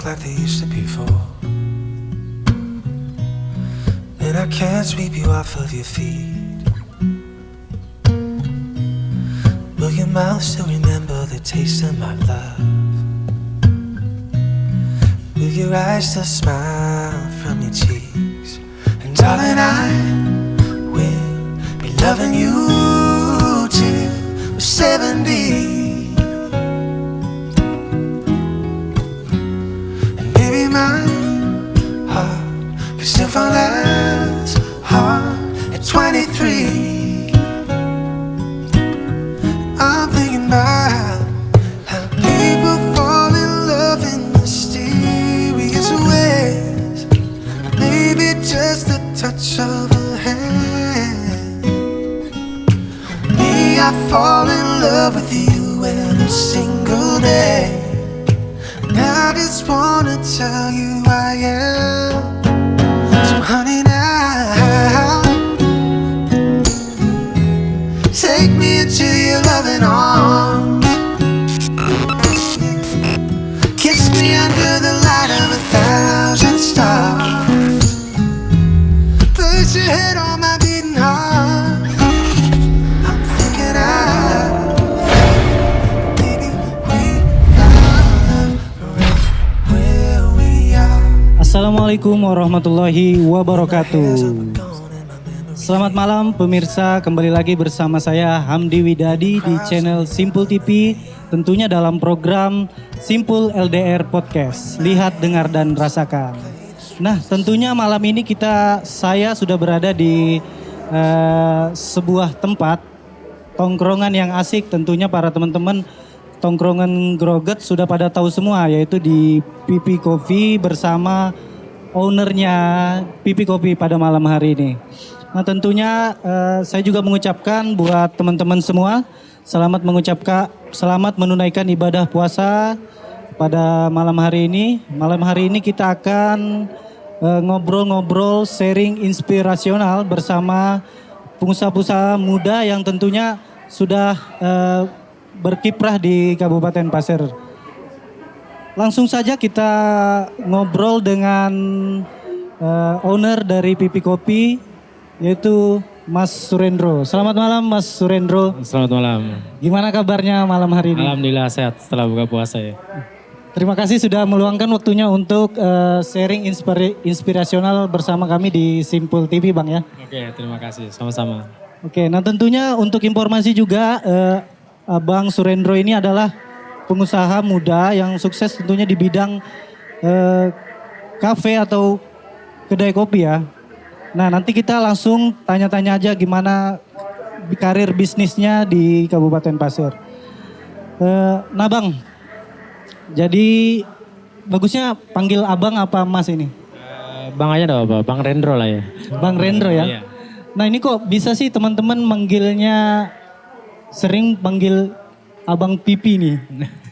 like they used to before. And I can't sweep you off of your feet. Will your mouth still remember the taste of my love? Will your eyes still smile from your cheeks? And darling, I will be loving you till we're 70. And baby, my heart can still fall as hard at 23. I'm thinking about how people fall in love in mysterious ways. Maybe just a touch of a hand. Me, I fall in love with you every single day. And I just wanna tell you I am. So honey, now take me into your loving arms. Kiss me under the light of 1,000 stars. Put your head on my beating heart. I'm thinking maybe we found love right where we are. Assalamualaikum warahmatullahi wabarakatuh. Selamat malam pemirsa, kembali lagi bersama saya Hamdi Widadi di channel Simpul TV, tentunya dalam program Simpul LDR Podcast. Lihat, dengar, dan rasakan. Nah, tentunya malam ini saya sudah berada di sebuah tempat tongkrongan yang asik. Tentunya para teman-teman tongkrongan Groget sudah pada tahu semua, yaitu di Pipi Coffee bersama ownernya Pipi Coffee pada malam hari ini. Nah, tentunya saya juga mengucapkan buat teman-teman semua selamat menunaikan ibadah puasa pada malam hari ini. Malam hari ini kita akan ngobrol-ngobrol, sharing inspirasional bersama pengusaha-pengusaha muda yang tentunya sudah berkiprah di Kabupaten Pasir. Langsung saja kita ngobrol dengan owner dari Pipi Kopi, yaitu Mas Surendro. Selamat malam Mas Surendro. Selamat malam. Gimana kabarnya malam hari ini? Alhamdulillah sehat setelah buka puasa ya. Terima kasih sudah meluangkan waktunya untuk sharing inspirasional bersama kami di Simpul TV Bang ya. Oke, terima kasih sama-sama. Oke, nah tentunya untuk informasi juga Abang Surendro ini adalah pengusaha muda yang sukses tentunya di bidang kafe atau kedai kopi ya. Nah, nanti kita langsung tanya-tanya aja gimana karir bisnisnya di Kabupaten Pasir. Nah Bang, jadi bagusnya panggil abang apa mas ini? Bang aja dah apa? Bang Rendro lah ya. Bang Rendro ya? Iya. Nah ini kok bisa sih teman-teman manggilnya sering panggil abang Pipi nih?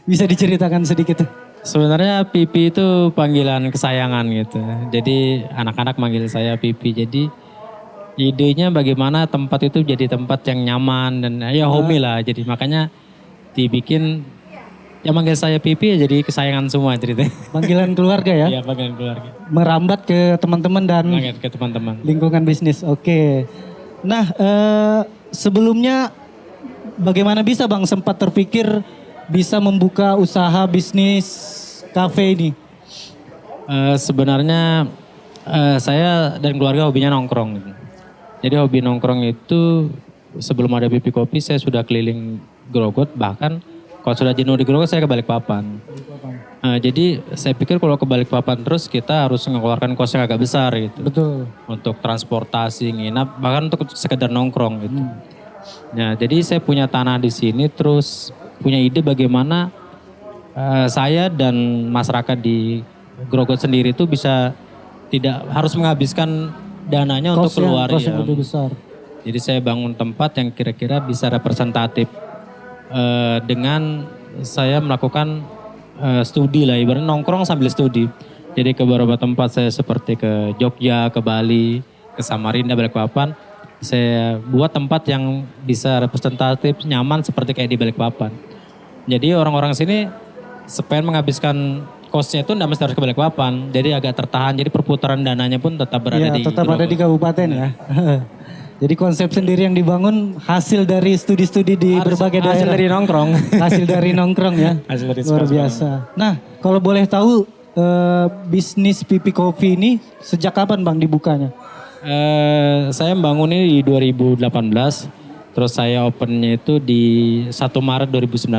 Bisa diceritakan sedikit? Sebenarnya Pipi itu panggilan kesayangan gitu. Jadi anak-anak manggil saya Pipi. Jadi idenya bagaimana tempat itu jadi tempat yang nyaman dan ya homey lah. Jadi makanya dibikin ya manggil saya Pipi ya jadi kesayangan semua ceritanya. Panggilan keluarga ya? Iya, panggilan keluarga. Merambat ke teman-teman dan Manggil ke teman-teman. lingkungan bisnis. Oke. Nah sebelumnya bagaimana bisa Bang sempat terpikir bisa membuka usaha bisnis kafe ini? Sebenarnya saya dan keluarga hobinya nongkrong. Gitu. Jadi hobi nongkrong itu sebelum ada Pipi Kopi saya sudah keliling Grogot, bahkan kalau sudah jenuh di Grogot saya ke Balikpapan. Jadi saya pikir kalau ke Balikpapan terus kita harus mengeluarkan kos yang agak besar gitu. Betul. Untuk transportasi, nginap, bahkan untuk sekedar nongkrong gitu. Nah, jadi saya punya tanah di sini terus punya ide bagaimana saya dan masyarakat di Grogot sendiri itu bisa tidak harus menghabiskan dananya untuk keluar kos ya. yang lebih besar. Jadi saya bangun tempat yang kira-kira bisa representatif dengan saya melakukan studi lah, ibaratnya nongkrong sambil studi. Jadi ke beberapa tempat saya seperti ke Jogja, ke Bali, ke Samarinda, Balikpapan. Saya buat tempat yang bisa representatif, nyaman seperti kayak di Balikpapan. Jadi orang-orang sini pengen menghabiskan kosnya itu nggak mesti harus ke Balikpapan. Jadi agak tertahan. Jadi perputaran dananya pun tetap berada Iya, di tetap ada di kabupaten ya. Jadi konsep sendiri yang dibangun hasil dari studi-studi di berbagai daerah. Hasil dari nongkrong. Hasil dari nongkrong ya. Hasil dari Luar biasa. Nah, kalau boleh tahu bisnis Pipi Coffee ini sejak kapan Bang dibukanya? Saya membangun ini di 2018. Terus saya opennya itu di 1 Maret 2019.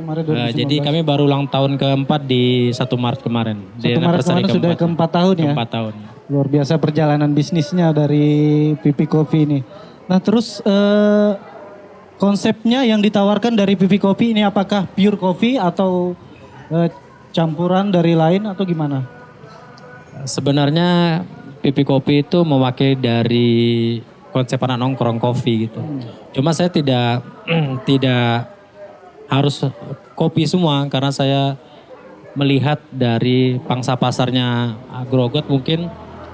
Kemarin Jadi kami baru ulang tahun keempat di 1 Maret kemarin. 1 Maret kemarin sudah keempat tahun ya. Keempat tahun. Luar biasa perjalanan bisnisnya dari Pipi Coffee ini. Nah terus konsepnya yang ditawarkan dari Pipi Coffee ini apakah pure coffee atau campuran dari lain atau gimana? Sebenarnya Pipi Kopi itu mewakili dari konsep anak nongkrong kopi gitu. Cuma saya tidak tidak harus kopi semua karena saya melihat dari pangsa pasarnya Grogot mungkin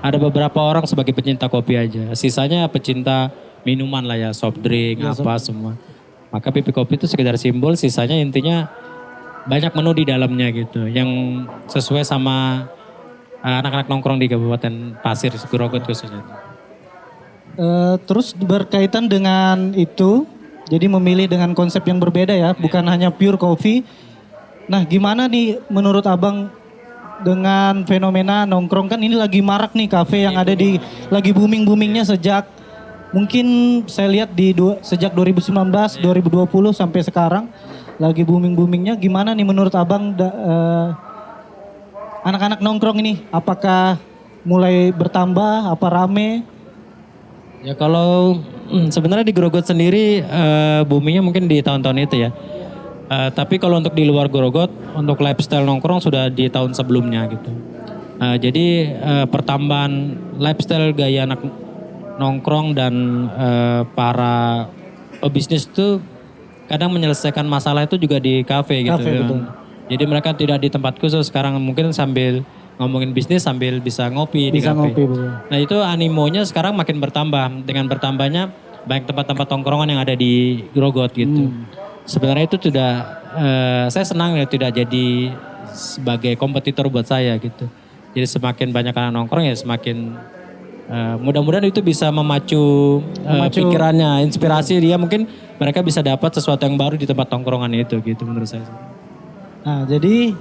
ada beberapa orang sebagai pecinta kopi aja. Sisanya pecinta minuman lah ya, soft drink apa semua. Maka Pipi Kopi itu sekedar simbol, sisanya intinya banyak menu di dalamnya gitu yang sesuai sama anak-anak nongkrong di Kabupaten Pasir, Grogot khususnya. Terus berkaitan dengan itu, jadi memilih dengan konsep yang berbeda ya, bukan hanya pure coffee. Nah gimana nih menurut Abang dengan fenomena nongkrong, kan ini lagi marak nih kafe yang ada di, lagi booming-boomingnya sejak mungkin saya lihat sejak 2019, 2020 sampai sekarang lagi booming-boomingnya. Gimana nih menurut Abang anak-anak nongkrong ini, apakah mulai bertambah, apa rame? Ya kalau sebenarnya di Grogot sendiri boomingnya mungkin di tahun-tahun itu ya. Tapi kalau untuk di luar Grogot, untuk lifestyle nongkrong sudah di tahun sebelumnya gitu. Jadi pertambahan lifestyle gaya anak nongkrong dan para pebisnis itu kadang menyelesaikan masalah itu juga di kafe gitu. Kafe, betul. Jadi mereka tidak di tempat khusus, sekarang mungkin sambil ngomongin bisnis sambil bisa ngopi di Bisa kafe. ngopi, betul. Nah itu animonya sekarang makin bertambah dengan bertambahnya banyak tempat-tempat tongkrongan yang ada di Grogot gitu. Sebenarnya itu saya senang ya tidak jadi sebagai kompetitor buat saya gitu. Jadi semakin banyak anak nongkrong ya semakin mudah-mudahan itu bisa memacu pikirannya, inspirasi dia, mungkin mereka bisa dapat sesuatu yang baru di tempat tongkrongan itu gitu menurut saya. Nah jadi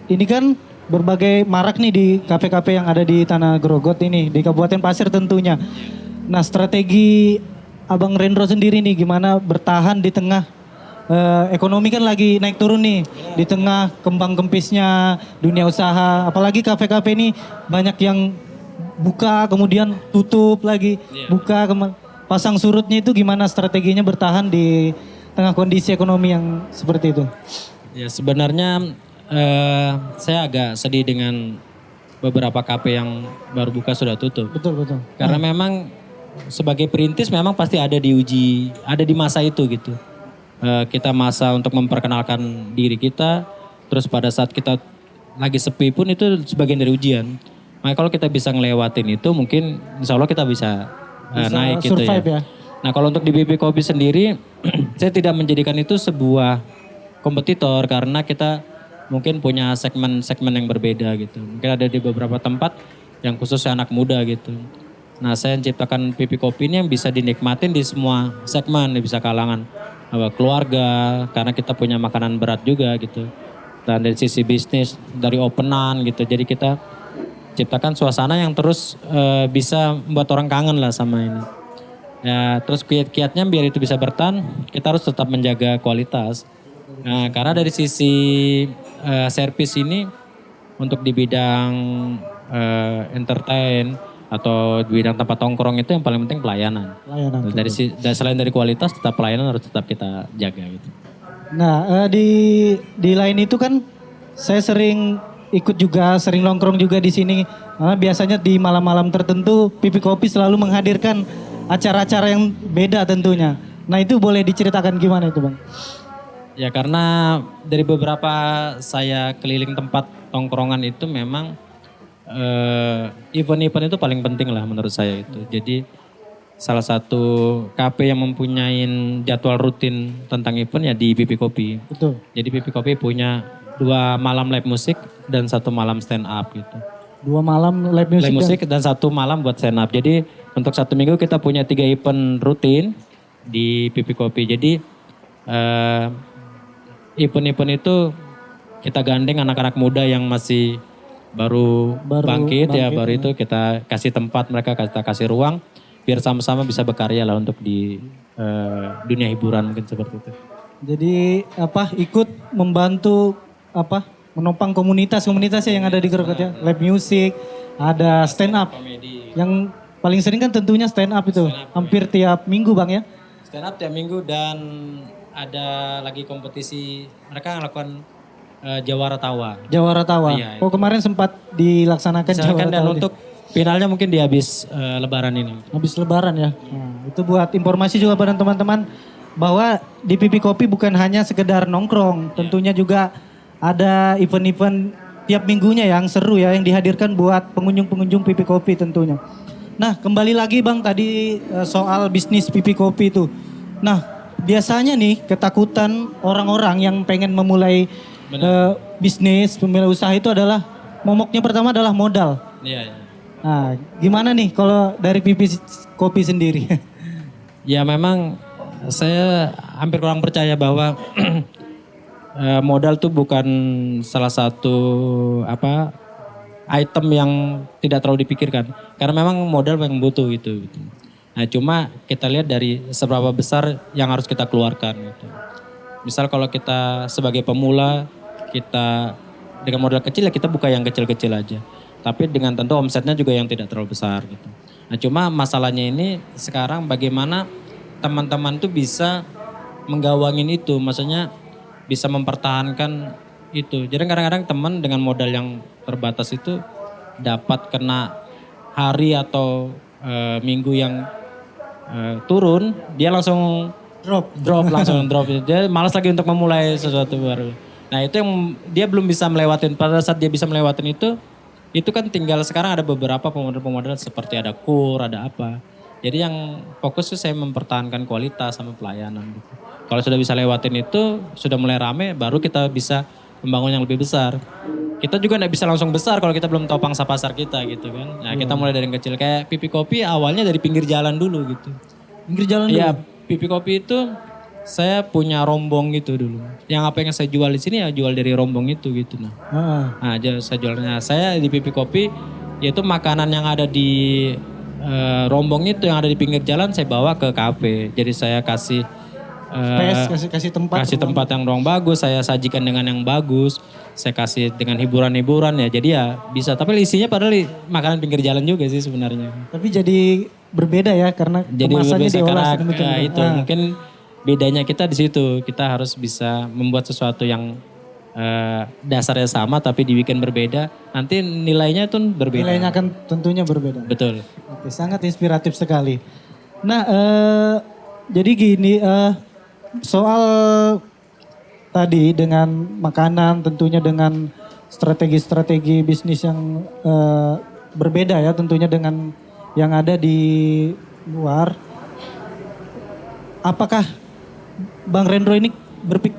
ini kan berbagai marak nih di kafe-kafe yang ada di Tanah Grogot ini, di Kabupaten Pasir tentunya. Nah strategi Abang Rendro sendiri nih gimana bertahan di tengah ekonomi kan lagi naik turun nih, di tengah kembang kempisnya dunia usaha, apalagi kafe-kafe ini banyak yang buka kemudian tutup lagi, buka pasang surutnya, itu gimana strateginya bertahan di tengah kondisi ekonomi yang seperti itu? Ya sebenarnya saya agak sedih dengan beberapa kafe yang baru buka sudah tutup. Betul. Karena memang sebagai perintis memang pasti ada diuji, ada di masa itu gitu. Kita masa untuk memperkenalkan diri kita, terus pada saat kita lagi sepi pun itu sebagian dari ujian. Nah kalau kita bisa ngelewatin itu mungkin insya Allah kita bisa naik gitu ya. Nah kalau untuk di BP Kopi sendiri, saya tidak menjadikan itu sebuah kompetitor karena kita mungkin punya segmen-segmen yang berbeda gitu. Mungkin ada di beberapa tempat yang khususnya anak muda gitu. Nah saya menciptakan Pipi Kopi ini yang bisa dinikmatin di semua segmen, bisa kalangan keluarga, karena kita punya makanan berat juga gitu. Dan dari sisi bisnis, dari openan gitu, jadi kita ciptakan suasana yang terus bisa membuat orang kangen lah sama ini. Ya, terus kiat-kiatnya biar itu bisa bertahan, kita harus tetap menjaga kualitas. Nah karena dari sisi servis ini, untuk di bidang entertain, atau di bidang tempat tongkrong itu yang paling penting pelayanan. Selain dari kualitas, tetap pelayanan harus tetap kita jaga gitu. Nah di lain itu kan saya sering ikut juga, sering nongkrong juga di sini. Karena biasanya di malam-malam tertentu Pipi Kopi selalu menghadirkan acara-acara yang beda tentunya. Nah itu boleh diceritakan gimana itu Bang? Ya karena dari beberapa saya keliling tempat tongkrongan itu memang event-event itu paling penting lah menurut saya itu. Jadi salah satu kafe yang mempunyai jadwal rutin tentang event ya di Pipi Kopi. Betul. Jadi Pipi Kopi punya 2 malam live musik dan 1 malam stand up gitu. 2 malam live music. Live musik dan 1 malam buat stand up. Jadi untuk 1 minggu kita punya 3 event rutin di Pipi Kopi. Jadi event-event itu kita gandeng anak-anak muda yang masih baru bangkit ya, baru itu kita kasih tempat mereka, kita kasih ruang biar sama-sama bisa berkarya lah untuk di dunia hiburan mungkin seperti itu. Jadi ikut membantu menopang komunitas-komunitas yang ada di Krukut ya. Live music, ada stand up. Yang paling sering kan tentunya stand up itu. Hampir tiap minggu Bang ya. Stand up tiap minggu dan ada lagi kompetisi mereka melakukan Jawara Tawa. Jawara Tawa. Iya, Oh kemarin sempat dilaksanakan Jawara dan Tawa. untuk finalnya mungkin di habis lebaran ini. Habis lebaran ya. Nah, itu buat informasi juga pada teman-teman bahwa di Pipi Kopi bukan hanya sekedar nongkrong, tentunya juga ada event-event tiap minggunya yang seru ya yang dihadirkan buat pengunjung-pengunjung Pipi Kopi tentunya. Nah, kembali lagi Bang tadi soal bisnis Pipi Kopi itu. Nah, biasanya nih ketakutan orang-orang yang pengen memulai bisnis, memulai usaha itu adalah momoknya pertama adalah modal. Iya, iya. Nah, gimana nih kalau dari Pipi Kopi sendiri? Ya memang saya hampir kurang percaya bahwa modal tuh bukan salah satu item yang tidak terlalu dipikirkan. Karena memang modal yang butuh gitu. Nah cuma kita lihat dari seberapa besar yang harus kita keluarkan gitu. Misal kalau kita sebagai pemula, kita dengan modal kecil ya kita buka yang kecil-kecil aja. Tapi dengan tentu omsetnya juga yang tidak terlalu besar gitu. Nah cuma masalahnya ini sekarang bagaimana teman-teman tuh bisa menggawangin itu. Maksudnya bisa mempertahankan itu. Jadi kadang-kadang teman dengan modal yang terbatas itu dapat kena hari atau minggu yang turun, dia langsung langsung drop. Dia malas lagi untuk memulai sesuatu baru. Nah itu yang dia belum bisa melewatin. Pada saat dia bisa melewatin itu kan tinggal sekarang ada beberapa pemodal-pemodal seperti ada KUR, ada apa. Jadi yang fokus tuh saya mempertahankan kualitas sama pelayanan gitu. Kalau sudah bisa lewatin itu, sudah mulai rame, baru kita bisa membangun yang lebih besar. Kita juga gak bisa langsung besar kalau kita belum tahu pangsa pasar kita gitu kan. Nah kita mulai dari yang kecil, kayak Pipi Kopi awalnya dari pinggir jalan dulu gitu. Pinggir jalan dulu? Iya, Pipi Kopi itu saya punya rombong gitu dulu. Yang apa yang saya jual di sini ya jual dari rombong itu gitu. Nah saya jualnya, saya di Pipi Kopi yaitu makanan yang ada di rombong itu yang ada di pinggir jalan saya bawa ke kafe. Jadi saya kasih kasih tempat. Kasih tempat yang ruang bagus, saya sajikan dengan yang bagus. Saya kasih dengan hiburan-hiburan ya. Jadi ya bisa, tapi isinya padahal makanan pinggir jalan juga sih sebenarnya. Tapi jadi berbeda ya karena kemasannya diolah sedemikian. Itu mungkin bedanya kita di situ. Kita harus bisa membuat sesuatu yang dasarnya sama tapi dibikin berbeda, nanti nilainya tuh berbeda. Nilainya akan tentunya berbeda. Betul. Oke, sangat inspiratif sekali. Nah, jadi gini, soal tadi dengan makanan tentunya dengan strategi-strategi bisnis yang berbeda ya tentunya dengan yang ada di luar. Apakah Bang Rendro ini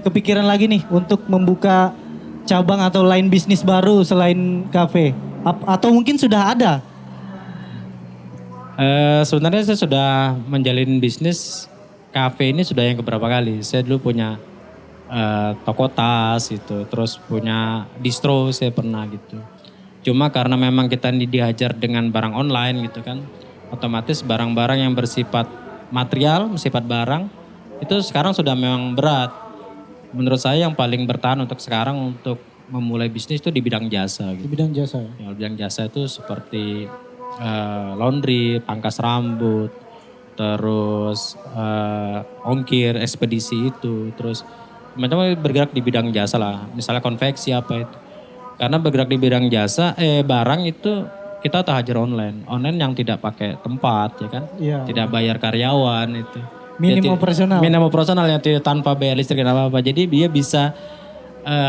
kepikiran lagi nih untuk membuka cabang atau lain bisnis baru selain kafe? Atau mungkin sudah ada? Sebenarnya saya sudah menjalin bisnis kafe ini sudah yang keberapa kali. Saya dulu punya toko tas gitu, terus punya distro saya pernah gitu. Cuma karena memang kita dihajar dengan barang online gitu kan, otomatis barang-barang yang bersifat material, bersifat barang, itu sekarang sudah memang berat. Menurut saya yang paling bertahan untuk sekarang untuk memulai bisnis itu di bidang jasa. Gitu. Di bidang jasa ya? Ya, bidang jasa itu seperti laundry, pangkas rambut, terus ongkir, ekspedisi itu, terus macam-macam bergerak di bidang jasa lah. Misalnya konveksi apa itu. Karena bergerak di bidang jasa, barang itu kita hajar online. Online yang tidak pakai tempat ya kan. Iya. Tidak bayar karyawan itu. Minim operasional. Minim operasional yang tanpa bayar listrik dan apa-apa. Jadi dia bisa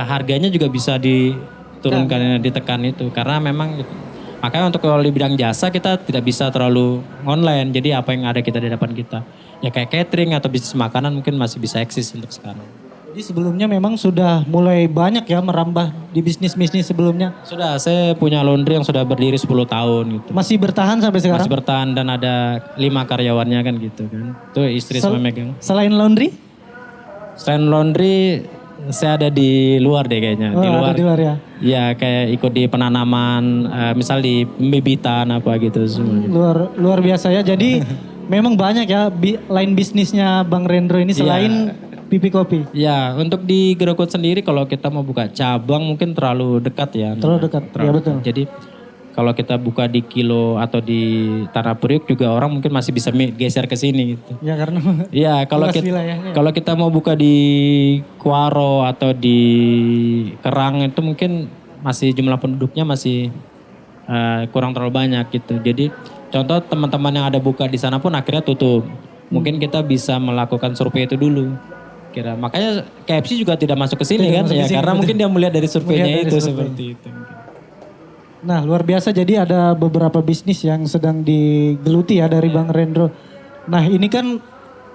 harganya juga bisa diturunkan, ditekan itu. Karena memang gitu. Makanya untuk kalau di bidang jasa kita tidak bisa terlalu online. Jadi apa yang ada kita di depan kita. Ya kayak catering atau bisnis makanan mungkin masih bisa eksis untuk sekarang. Jadi sebelumnya memang sudah mulai banyak ya merambah di bisnis-bisnis sebelumnya. Sudah, saya punya laundry yang sudah berdiri 10 tahun gitu. Masih bertahan sampai sekarang? Masih bertahan dan ada 5 karyawannya kan gitu kan. Itu istri sama megang. Selain laundry? Selain laundry, saya ada di luar deh kayaknya. Oh, ada di luar ya? Iya kayak ikut di penanaman, misal di pembibitan apa gitu semua. Luar biasa ya. Jadi memang banyak ya lain bisnisnya Bang Rendro ini selain pipi kopi. Ya, untuk di Gerokut sendiri kalau kita mau buka cabang mungkin terlalu dekat ya. Terlalu dekat, ya betul. Jadi kalau kita buka di Kilo atau di Tanah Priuk juga orang mungkin masih bisa geser ke sini gitu. Ya karena Iya, kalau kita mau buka di Kuaro atau di Kerang itu mungkin masih jumlah penduduknya masih kurang terlalu banyak gitu. Jadi contoh teman-teman yang ada buka di sana pun akhirnya tutup. Mungkin kita bisa melakukan survei itu dulu. Makanya KFC juga tidak masuk ke sini kan ya karena mungkin dia melihat dari surveinya itu seperti itu. Nah luar biasa, jadi ada beberapa bisnis yang sedang digeluti ya dari Bang Rendro. Nah ini kan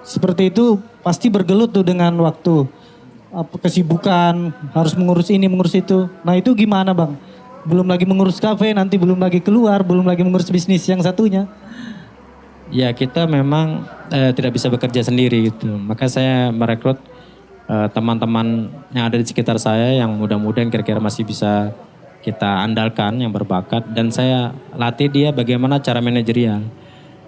seperti itu pasti bergelut tuh dengan waktu. Kesibukan, harus mengurus ini, mengurus itu. Nah itu gimana Bang? Belum lagi mengurus kafe, nanti belum lagi keluar, belum lagi mengurus bisnis yang satunya. Ya kita memang tidak bisa bekerja sendiri gitu. Maka saya merekrut teman-teman yang ada di sekitar saya yang muda-muda yang kira-kira masih bisa kita andalkan, yang berbakat. Dan saya latih dia bagaimana cara manajerial.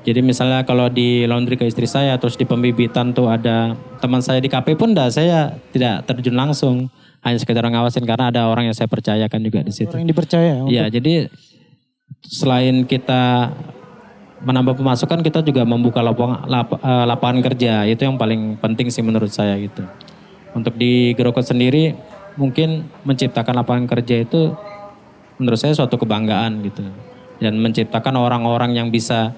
Jadi misalnya kalau di laundry ke istri saya, terus di pembibitan tuh ada teman saya di KP pun saya tidak terjun langsung. Hanya sekedar ngawasin karena ada orang yang saya percayakan juga di situ. Orang yang dipercaya. Iya, jadi selain kita menambah pemasukan, kita juga membuka lapangan kerja. Itu yang paling penting sih menurut saya gitu. Untuk di Gerokot sendiri mungkin menciptakan lapangan kerja itu menurut saya suatu kebanggaan gitu. Dan menciptakan orang-orang yang bisa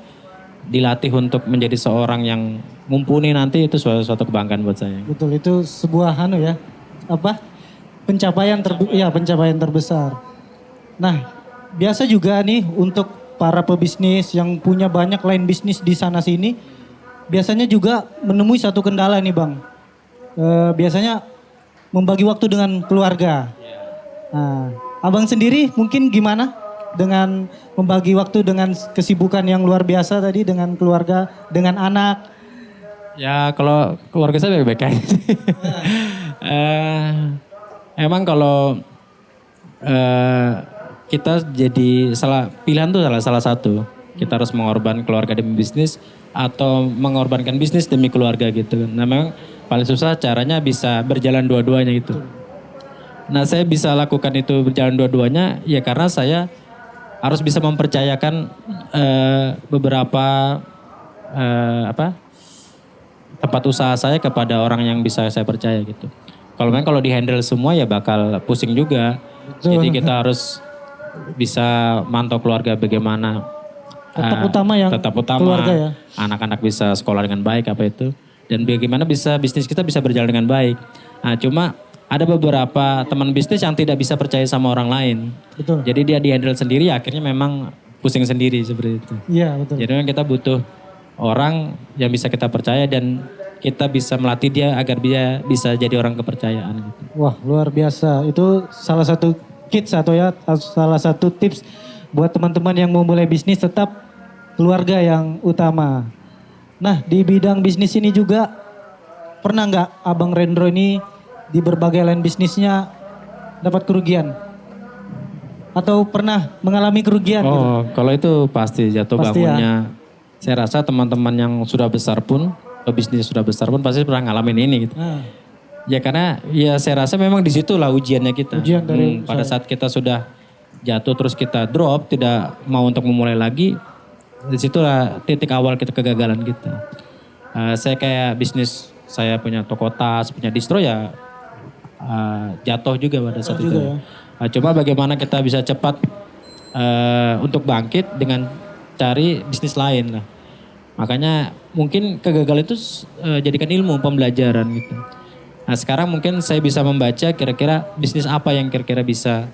dilatih untuk menjadi seorang yang mumpuni nanti itu suatu kebanggaan buat saya. Betul, itu sebuah pencapaian terbesar. Nah, biasa juga nih untuk para pebisnis yang punya banyak lain bisnis di sana sini, biasanya juga menemui satu kendala nih Bang. Biasanya membagi waktu dengan keluarga. Nah, Abang sendiri mungkin gimana dengan membagi waktu dengan kesibukan yang luar biasa tadi dengan keluarga, dengan anak? Ya kalau keluarga saya baik-baik aja. Emang kalau kita jadi pilihan tuh salah satu. Kita harus mengorbankan keluarga demi bisnis atau mengorbankan bisnis demi keluarga gitu. Nah memang paling susah caranya bisa berjalan dua-duanya gitu. Nah saya bisa lakukan itu berjalan dua-duanya ya karena saya harus bisa mempercayakan beberapa tempat usaha saya kepada orang yang bisa saya percaya gitu. Kalau di-handle semua ya bakal pusing juga. Betul. Jadi kita harus bisa mantau keluarga bagaimana. Tetap utama keluarga ya. Anak-anak bisa sekolah dengan baik apa itu. Dan bagaimana bisnis kita bisa berjalan dengan baik. Nah cuma ada beberapa teman bisnis yang tidak bisa percaya sama orang lain. Betul. Jadi dia di-handle sendiri akhirnya memang pusing sendiri seperti itu. Iya betul. Jadi memang kita butuh orang yang bisa kita percaya dan kita bisa melatih dia agar dia bisa jadi orang kepercayaan. Gitu. Wah luar biasa. Itu salah satu salah satu tips buat teman-teman yang mau mulai bisnis, tetap keluarga yang utama. Nah di bidang bisnis ini juga pernah nggak Abang Rendro ini di berbagai lain bisnisnya dapat kerugian? Atau pernah mengalami kerugian? Oh gitu? Kalau itu pasti jatuh bangunnya. Ya. Saya rasa teman-teman yang sudah besar pun, bisnis sudah besar pun pasti pernah ngalamin ini gitu. Ya karena ya saya rasa memang disitulah ujiannya kita. Ujian dari pada saat kita sudah jatuh terus kita drop, tidak mau untuk memulai lagi, disitulah titik awal kita kegagalan kita. Saya kayak bisnis, saya punya toko tas, punya distro ya jatuh juga pada saat itu. Ya. Cuma bagaimana kita bisa cepat untuk bangkit dengan cari bisnis lain lah. Makanya mungkin kegagalan itu jadikan ilmu pembelajaran gitu. Nah sekarang mungkin saya bisa membaca kira-kira bisnis apa yang kira-kira bisa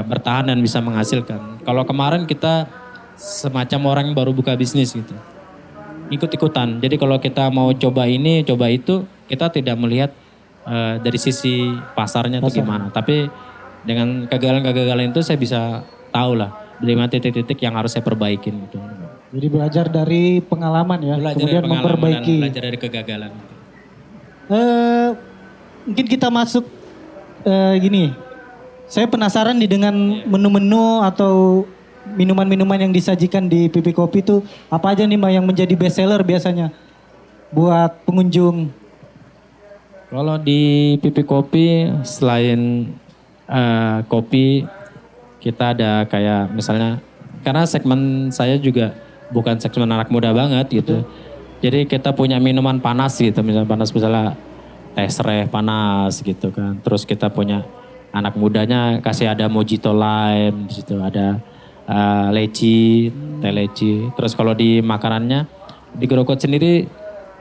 bertahan dan bisa menghasilkan. Kalau kemarin kita semacam orang yang baru buka bisnis gitu, ikut-ikutan. Jadi kalau kita mau coba ini, coba itu, kita tidak melihat dari sisi pasarnya itu gimana. Tapi dengan kegagalan-kegagalan itu saya bisa tahu lah dari mana titik-titik yang harus saya perbaikin gitu. Jadi belajar dari pengalaman ya, Belajar kemudian dari pengalaman memperbaiki. dan belajar dari kegagalan. Mungkin kita masuk gini. Saya penasaran nih dengan menu-menu atau minuman-minuman yang disajikan di Pipi Kopi itu apa aja nih Mbak yang menjadi best seller biasanya buat pengunjung? Kalau di Pipi Kopi selain kopi, kita ada kayak misalnya, karena segmen saya juga bukan segmen anak muda banget gitu. Jadi kita punya minuman panas gitu, misalnya teh sereh panas gitu kan. Terus kita punya anak mudanya kasih ada mojito lime di situ, ada leci, teh leci. Terus kalau di makanannya di Grokot sendiri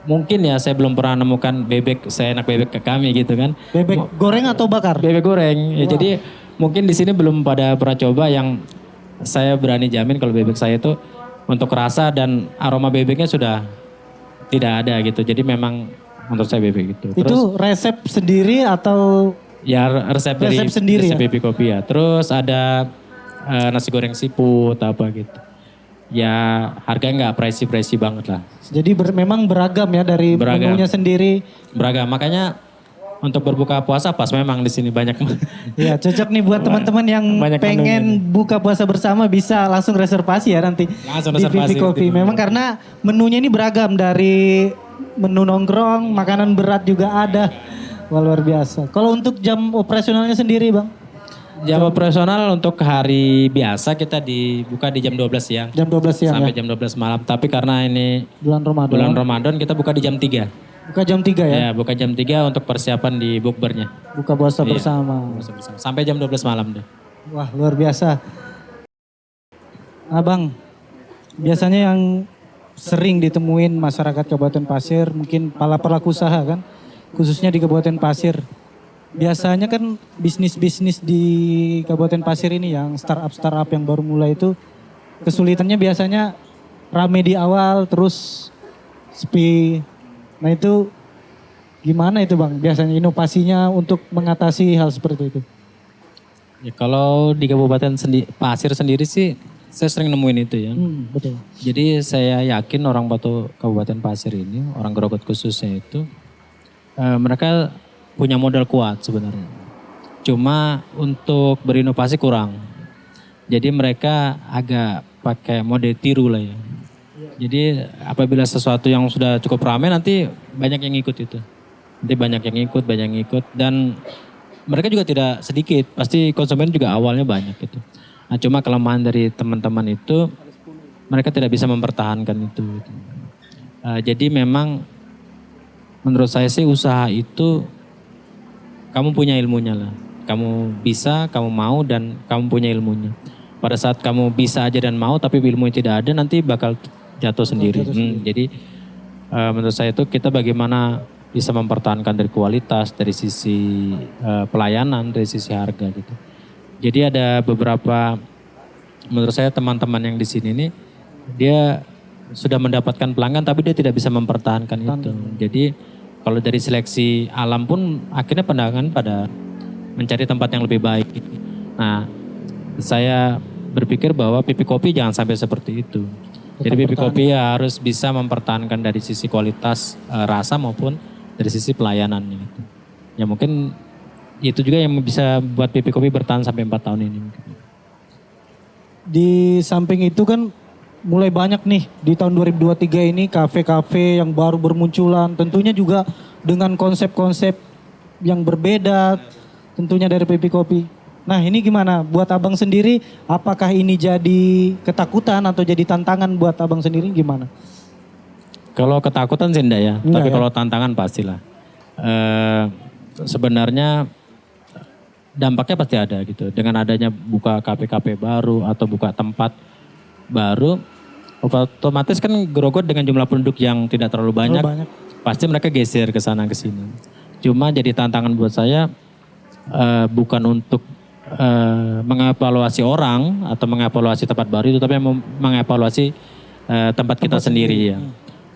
mungkin ya saya belum pernah nemukan bebek seenak bebek ke kami gitu kan. Bebek goreng atau bakar? Bebek goreng. Ya, jadi mungkin di sini belum pada pernah coba yang saya berani jamin kalau bebek saya itu untuk rasa dan aroma bebeknya sudah tidak ada gitu. Jadi memang menurut saya bebek gitu. Terus, Itu resep sendiri atau ya resep dari sendiri resep ya? Pipi Kopi ya. Terus ada nasi goreng siput apa gitu. Ya harganya nggak pricey banget lah. jadi memang beragam ya dari Beragam. menunya sendiri. Beragam. Makanya untuk berbuka puasa pas memang di sini banyak. Ya cocok nih buat teman-teman yang Banyak pengen buka puasa bersama bisa langsung reservasi ya nanti Langsung di reservasi Pipi Kopi. di- Memang karena menunya ini beragam dari menu nongkrong, makanan berat juga ada. Wah luar biasa. Kalau untuk jam operasionalnya sendiri Bang? Jam operasional untuk hari biasa kita dibuka di jam 12 siang. Jam 12 siang Sampai ya? jam 12 malam. Tapi karena ini Bulan Ramadan. bulan Ramadan kita buka di jam 3. Buka jam 3 ya? Ya, buka jam 3 untuk persiapan di bukbernya. Buka puasa Iya. bersama. Sampai jam 12 malam deh. Wah luar biasa. Abang, biasanya yang sering ditemuin masyarakat Kabupaten Pasir, mungkin para pelaku usaha kan, khususnya di Kabupaten Pasir. Biasanya kan bisnis-bisnis di Kabupaten Pasir ini yang startup yang baru mulai itu kesulitannya biasanya rame di awal terus sepi. Nah itu gimana itu Bang? Biasanya inovasinya untuk mengatasi hal seperti itu. Ya, kalau di Kabupaten Pasir sendiri sih saya sering nemuin itu ya. Betul. Jadi saya yakin orang Batu Kabupaten Pasir ini, orang Grokot khususnya itu, mereka punya modal kuat sebenarnya. Cuma untuk berinovasi kurang. Jadi mereka agak pakai mode tiru lah ya. Jadi apabila sesuatu yang sudah cukup ramai nanti banyak yang ikut itu. Nanti banyak yang ikut. Dan mereka juga tidak sedikit, pasti konsumen juga awalnya banyak gitu. Nah cuma kelemahan dari teman-teman itu, mereka tidak bisa mempertahankan itu. Jadi memang menurut saya sih usaha itu kamu punya ilmunya lah. Kamu bisa, kamu mau dan kamu punya ilmunya. Pada saat kamu bisa aja dan mau tapi ilmunya tidak ada nanti bakal jatuh sendiri. Jadi menurut saya itu kita bagaimana bisa mempertahankan dari kualitas, dari sisi pelayanan, dari sisi harga gitu. Jadi ada beberapa menurut saya teman-teman yang di sini nih dia sudah mendapatkan pelanggan tapi dia tidak bisa mempertahankan itu. Jadi kalau dari seleksi alam pun akhirnya pandangan pada mencari tempat yang lebih baik. Nah, saya berpikir bahwa Pipi Kopi jangan sampai seperti itu. Jadi Pipi Kopi ya harus bisa mempertahankan dari sisi kualitas rasa maupun dari sisi pelayanannya gitu. Ya mungkin itu juga yang bisa buat Pipi Kopi bertahan sampai 4 tahun ini. Di samping itu kan mulai banyak nih di tahun 2023 ini kafe-kafe yang baru bermunculan. Tentunya juga dengan konsep-konsep yang berbeda tentunya dari Pipi Kopi. Nah ini gimana buat abang sendiri, apakah ini jadi ketakutan atau jadi tantangan buat abang sendiri gimana? Kalau ketakutan sih enggak ya, Enggak tapi ya? kalau tantangan pastilah. Sebenarnya dampaknya pasti ada gitu. Dengan adanya buka kafe-kafe baru atau buka tempat baru, otomatis kan Grokot dengan jumlah penduduk yang tidak terlalu banyak, pasti mereka geser ke sana ke sini. Cuma jadi tantangan buat saya bukan untuk mengevaluasi orang atau mengevaluasi tempat baru itu, tapi mengevaluasi tempat kita sendiri ya.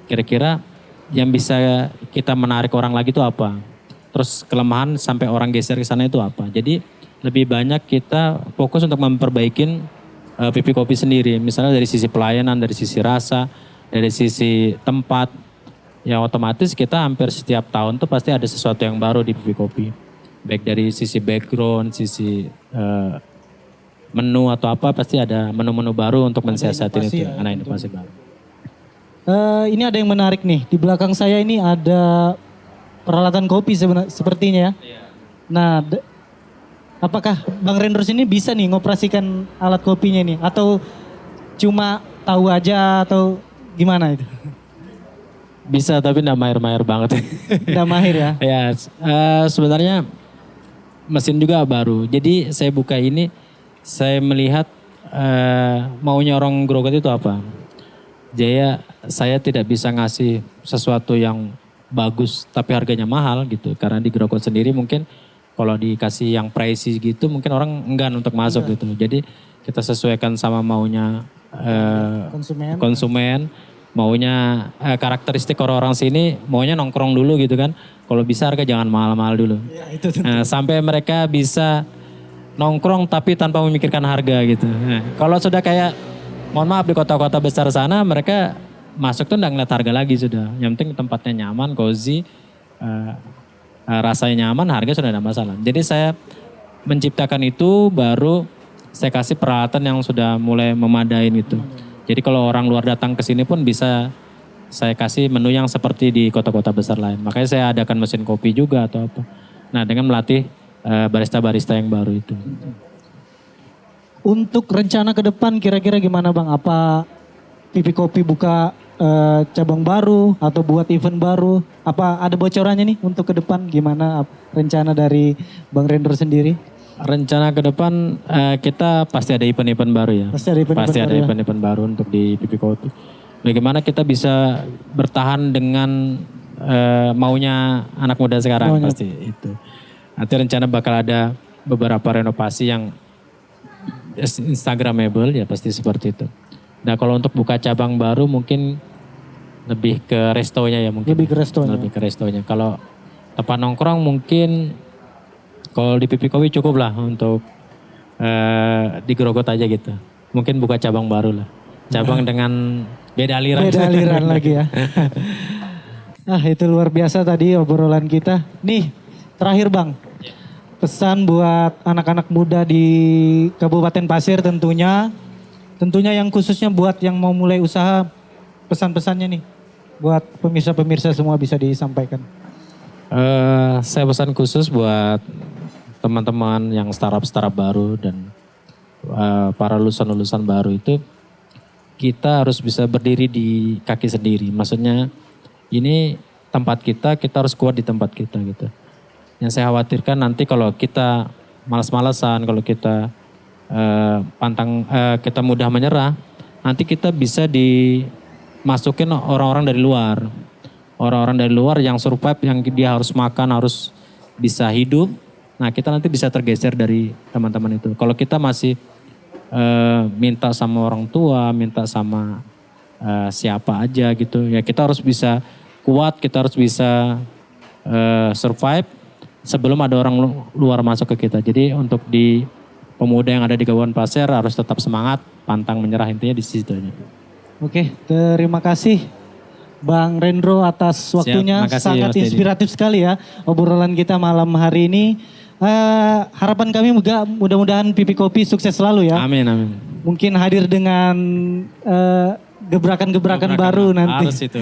Kira-kira yang bisa kita menarik orang lagi itu apa? Terus kelemahan sampai orang geser ke sana itu apa? Jadi lebih banyak kita fokus untuk memperbaikin Pipi Kopi sendiri. Misalnya dari sisi pelayanan, dari sisi rasa, dari sisi tempat. Ya otomatis kita hampir setiap tahun tuh pasti ada sesuatu yang baru di Pipi Kopi. Baik dari sisi background, sisi menu atau apa, pasti ada menu-menu baru untuk mensiasatin itu. Ada inovasi baru. Ini ada yang menarik nih. Di belakang saya ini ada peralatan kopi sepertinya ya. Nah, apakah Bang Rendro ini bisa nih ngoperasikan alat kopinya ini? Atau cuma tahu aja atau gimana itu? Bisa tapi enggak mahir-mahir banget. Nggak mahir ya? Ya, sebenarnya mesin juga baru. Jadi saya buka ini, saya melihat maunya orang Grogot itu apa. Jadi saya tidak bisa ngasih sesuatu yang bagus tapi harganya mahal gitu. Karena di Grogot sendiri mungkin kalau dikasih yang pricey gitu mungkin orang enggan untuk masuk gitu. Jadi kita sesuaikan sama maunya konsumen, maunya karakteristik orang-orang sini, maunya nongkrong dulu gitu kan. Kalau bisa harga jangan mahal-mahal dulu. Ya, itu Sampai mereka bisa nongkrong tapi tanpa memikirkan harga gitu. Kalau sudah kayak mohon maaf di kota-kota besar sana mereka masuk tuh enggak ngeliat harga lagi sudah. Yang penting tempatnya nyaman, cozy, rasanya nyaman, harga sudah ada masalah. Jadi saya menciptakan itu baru saya kasih peralatan yang sudah mulai memadain gitu. Jadi kalau orang luar datang ke sini pun bisa saya kasih menu yang seperti di kota-kota besar lain. Makanya saya adakan mesin kopi juga atau apa. Nah dengan melatih barista-barista yang baru itu. Untuk rencana ke depan kira-kira gimana Bang? Apa Pipi Kopi buka cabang baru atau buat event baru? Apa ada bocorannya nih untuk ke depan? Gimana rencana dari Bang Rendro sendiri? Rencana ke depan kita pasti ada event-event baru ya. Pasti ada event-event Pasti ada baru ya. event-event baru untuk di Pipi Kopi. Bagaimana kita bisa bertahan dengan maunya anak muda sekarang pasti itu. Nanti rencana bakal ada beberapa renovasi yang Instagramable ya pasti seperti itu. Nah kalau untuk buka cabang baru mungkin lebih ke restonya ya mungkin. Lebih ke restonya. Lebih ke restonya. Kalau tempat nongkrong mungkin kalau di Pipi Kopi cukup lah untuk di Grogot aja gitu. Mungkin buka cabang baru lah. Cabang dengan beda aliran. Beda aliran lagi ya. Itu luar biasa tadi obrolan kita. Nih terakhir Bang. Pesan buat anak-anak muda di Kabupaten Pasir tentunya yang khususnya buat yang mau mulai usaha, pesan-pesannya nih buat pemirsa-pemirsa semua bisa disampaikan. Saya pesan khusus buat teman-teman yang startup baru dan para lulusan-lulusan baru itu kita harus bisa berdiri di kaki sendiri. Maksudnya ini tempat kita harus kuat di tempat kita gitu. Yang saya khawatirkan nanti kalau kita malas-malasan, kalau kita kita mudah menyerah, nanti kita bisa dimasukin orang-orang dari luar. Orang-orang dari luar yang survive, yang dia harus makan, harus bisa hidup. Nah kita nanti bisa tergeser dari teman-teman itu. Kalau kita masih minta sama orang tua, minta sama siapa aja gitu, ya kita harus bisa kuat, kita harus bisa survive sebelum ada orang luar masuk ke kita. Jadi untuk di pemuda yang ada di Kabupaten Pasir harus tetap semangat, pantang menyerah, intinya di situ aja. Oke, terima kasih Bang Rendro atas waktunya. Makasih, sangat inspiratif sekali ya obrolan kita malam hari ini. Harapan kami mudah-mudahan Pipi Kopi sukses selalu ya. Amin, amin. Mungkin hadir dengan gebrakan-gebrakan baru nanti. Harus itu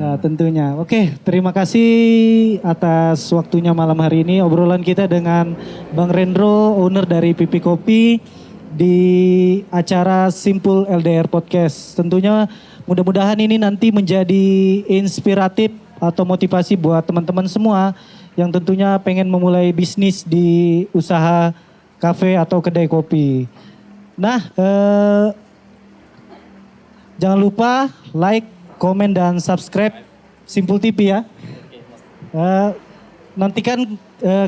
Nah, tentunya. Oke, terima kasih atas waktunya malam hari ini. Obrolan kita dengan Bang Rendro, owner dari Pipi Kopi di acara Simple LDR Podcast. Tentunya mudah-mudahan ini nanti menjadi inspiratif atau motivasi buat teman-teman semua yang tentunya pengen memulai bisnis di usaha kafe atau kedai kopi. Nah, jangan lupa like, komen, dan subscribe Simple TV ya. Nantikan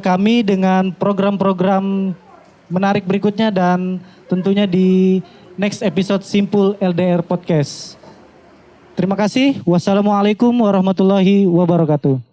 kami dengan program-program menarik berikutnya dan tentunya di next episode Simple LDR Podcast. Terima kasih. Wassalamualaikum warahmatullahi wabarakatuh.